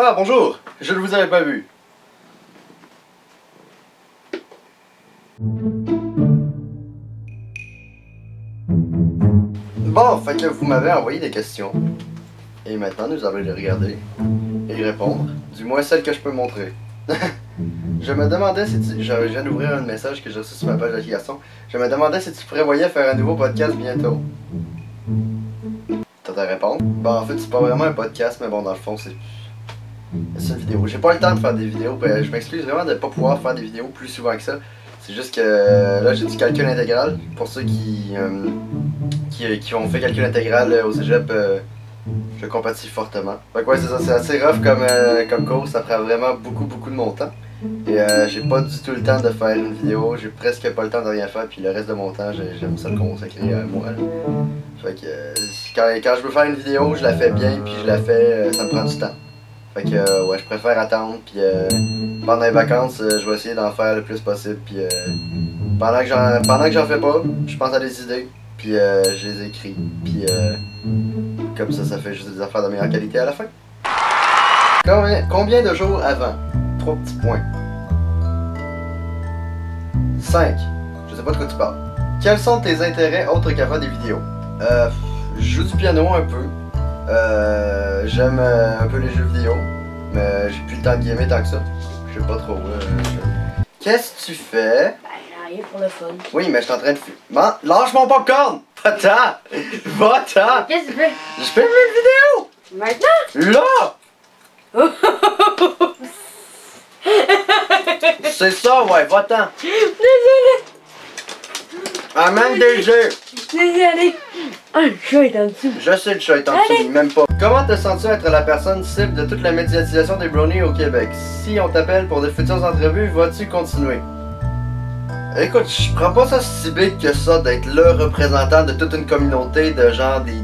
Ah, bonjour! Je ne vous avais pas vu. Bon, fait que vous m'avez envoyé des questions. Et maintenant, nous allons les regarder et y répondre. Du moins celles que je peux montrer. Je me demandais si tu... Je viens d'ouvrir un message que j'ai reçu sur ma page d'application. Je me demandais si tu prévoyais faire un nouveau podcast bientôt. T'as ta réponse? Bon, en fait, c'est pas vraiment un podcast, mais bon, dans le fond, c'est une vidéo. J'ai pas le temps de faire des vidéos. Je m'excuse vraiment de pas pouvoir faire des vidéos plus souvent que ça. C'est juste que là, j'ai du calcul intégral. Pour ceux qui ont fait calcul intégral au cégep, je compatis fortement. Fait que ouais, c'est ça, c'est assez rough comme cours. Ça prend vraiment beaucoup de mon temps. Et j'ai pas du tout le temps de faire une vidéo. J'ai presque pas le temps de rien faire. Puis le reste de mon temps, j'aime ça le consacrer à moi. Là. Fait que quand je veux faire une vidéo, je la fais bien. Puis je la fais, ça me prend du temps. Fait que ouais, je préfère attendre, puis pendant les vacances, je vais essayer d'en faire le plus possible, puis pendant que j'en fais pas, je pense à des idées, puis je les écris, puis comme ça fait juste des affaires de meilleure qualité à la fin. Combien de jours avant? 3 petits points. 5. Je sais pas de quoi tu parles. Quels sont tes intérêts autres qu'à faire des vidéos? Je joue du piano un peu. J'aime un peu les jeux vidéo, mais j'ai plus le temps de gamer tant que ça. Je sais pas trop. Qu'est-ce que tu fais? Ben, rien pour le fun. Oui, mais je suis en train de... Lâche mon popcorn! Va-t'en! Va-t'en! Qu'est-ce que tu fais? Je fais une vidéo! Maintenant? Là! C'est ça, ouais, va-t'en! Désolé! Amène des jeux! Désolé! Ah, le chat est en dessous. Je sais le chat est en dessous, même pas. Comment te sens-tu être la personne cible de toute la médiatisation des brownies au Québec? Si on t'appelle pour de futures entrevues, vas-tu continuer? Écoute, je prends pas ça si big que ça d'être le représentant de toute une communauté de genre des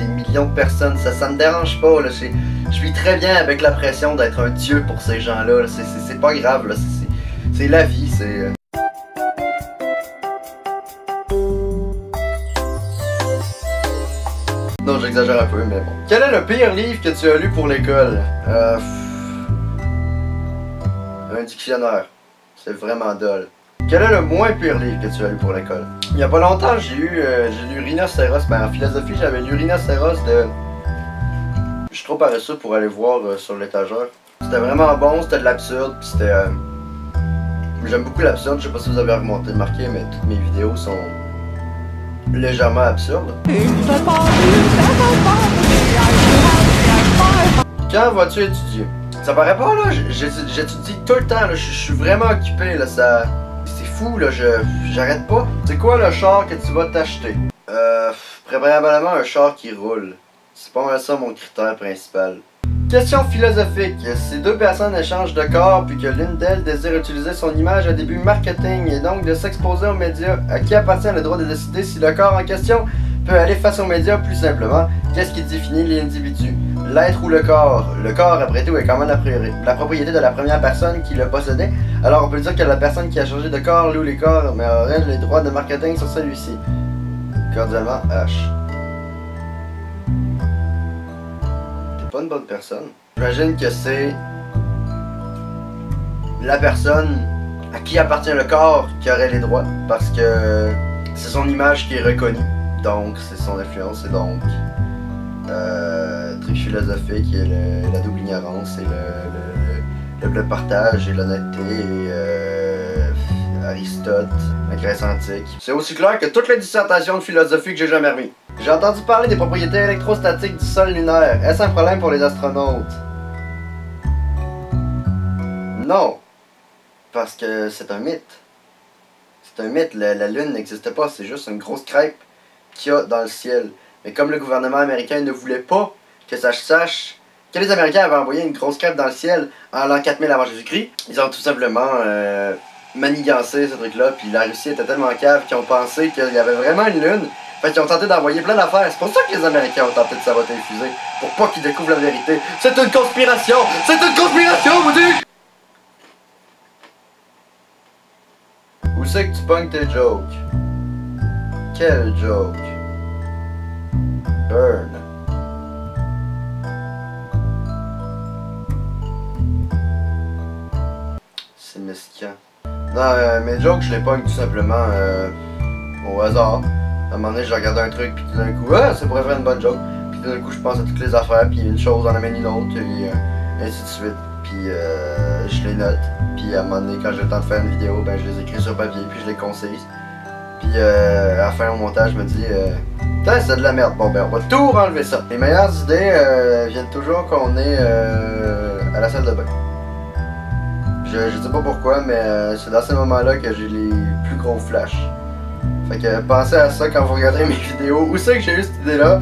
millions de personnes. Ça me dérange pas, là. Je vis très bien avec la pression d'être un dieu pour ces gens-là. C'est pas grave, là. C'est la vie, c'est... Non, j'exagère un peu, mais bon. Quel est le pire livre que tu as lu pour l'école? Un dictionnaire. C'est vraiment dull. Quel est le moins pire livre que tu as lu pour l'école? Il y a pas longtemps, j'ai lu Rhinocéros. Ben, en philosophie, j'avais lu Rhinocéros de... Je suis trop paresseux pour aller voir sur l'étagère. C'était vraiment bon, c'était de l'absurde, puis c'était... J'aime beaucoup l'absurde, je sais pas si vous avez remarqué, mais toutes mes vidéos sont... légèrement absurdes. Quand vas-tu étudier? Ça paraît pas là, j'étudie tout le temps, là. Je suis vraiment occupé là, ça... C'est fou là, j'arrête pas. C'est quoi le char que tu vas t'acheter? Préférablement un char qui roule. C'est pas mal ça mon critère principal. Question philosophique. Si deux personnes échangent de corps puis que l'une d'elles désire utiliser son image à des buts marketing et donc de s'exposer aux médias, à qui appartient le droit de décider si le corps en question peut aller face aux médias plus simplement? Qu'est-ce qui définit l'individu? L'être ou le corps? Le corps, après tout, est quand même la propriété de la première personne qui le possédait. Alors on peut dire que la personne qui a changé de corps loue les corps, mais aurait les droits de marketing sur celui-ci. Cordialement, H. T'es pas une bonne personne. J'imagine que c'est la personne à qui appartient le corps qui aurait les droits, parce que c'est son image qui est reconnue. Donc c'est son influence, et donc truc philosophique et la double ignorance et le partage et l'honnêteté et Aristote, la Grèce antique. C'est aussi clair que toutes les dissertations de philosophie que j'ai jamais remis. J'ai entendu parler des propriétés électrostatiques du sol lunaire. Est-ce un problème pour les astronautes? Non, parce que c'est un mythe. C'est un mythe, la Lune n'existe pas, c'est juste une grosse crêpe qu'il y a dans le ciel. Mais comme le gouvernement américain ne voulait pas que ça se sache que les Américains avaient envoyé une grosse crêpe dans le ciel en l'an 4000 avant Jésus-Christ, ils ont tout simplement manigancé ce truc-là, puis la Russie était tellement cave qu'ils ont pensé qu'il y avait vraiment une lune. Fait qu'ils ont tenté d'envoyer plein d'affaires. C'est pour ça que les Américains ont tenté de saboter les fusées, pour pas qu'ils découvrent la vérité. C'est une conspiration! C'est une conspiration, vous dites! Où c'est que tu pognes tes jokes? Quel joke? Burn. significant. Non, mes jokes, je les pogne tout simplement au hasard. À un moment donné, je regardais un truc, puis tout d'un coup, ah, ça pourrait faire une bonne joke. Puis tout d'un coup, je pense à toutes les affaires, puis une chose en amène une autre, et ainsi de suite. Puis je les note. Puis à un moment donné, quand j'ai le temps de faire une vidéo, ben je les écris sur papier, puis je les concise. Puis à la fin, au montage, je me dis, putain, c'est de la merde. Bon, ben on va tout enlever ça. Les meilleures idées viennent toujours quand on est à la salle de bain. Je sais pas pourquoi, mais c'est dans ces moments-là que j'ai les plus gros flashs. Fait que pensez à ça quand vous regardez mes vidéos. Où c'est que j'ai eu cette idée-là?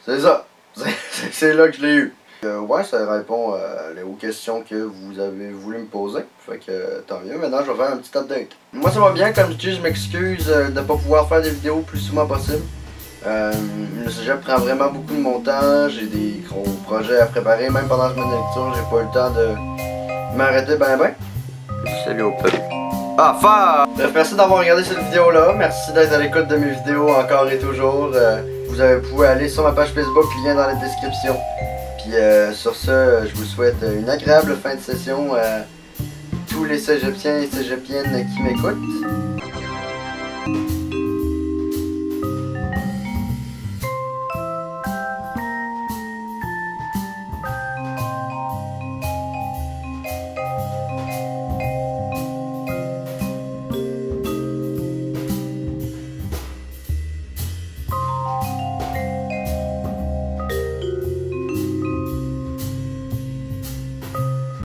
C'est ça. C'est là que je l'ai eu. Ouais, ça répond aux questions que vous avez voulu me poser. Fait que tant mieux. Maintenant, je vais faire un petit update. Moi, ça va bien. Comme je dis, je m'excuse de ne pas pouvoir faire des vidéos le plus souvent possible. Le sujet prend vraiment beaucoup de mon temps. J'ai des gros projets à préparer. Même pendant la semaine de lecture, j'ai pas eu le temps de m'arrêter ben. Salut au peuple. Enfin! Bref, merci d'avoir regardé cette vidéo-là. Merci d'être à l'écoute de mes vidéos encore et toujours. Vous pouvez aller sur ma page Facebook, lien dans la description. Puis sur ce, je vous souhaite une agréable fin de session à tous les cégepiens et cégepiennes qui m'écoutent.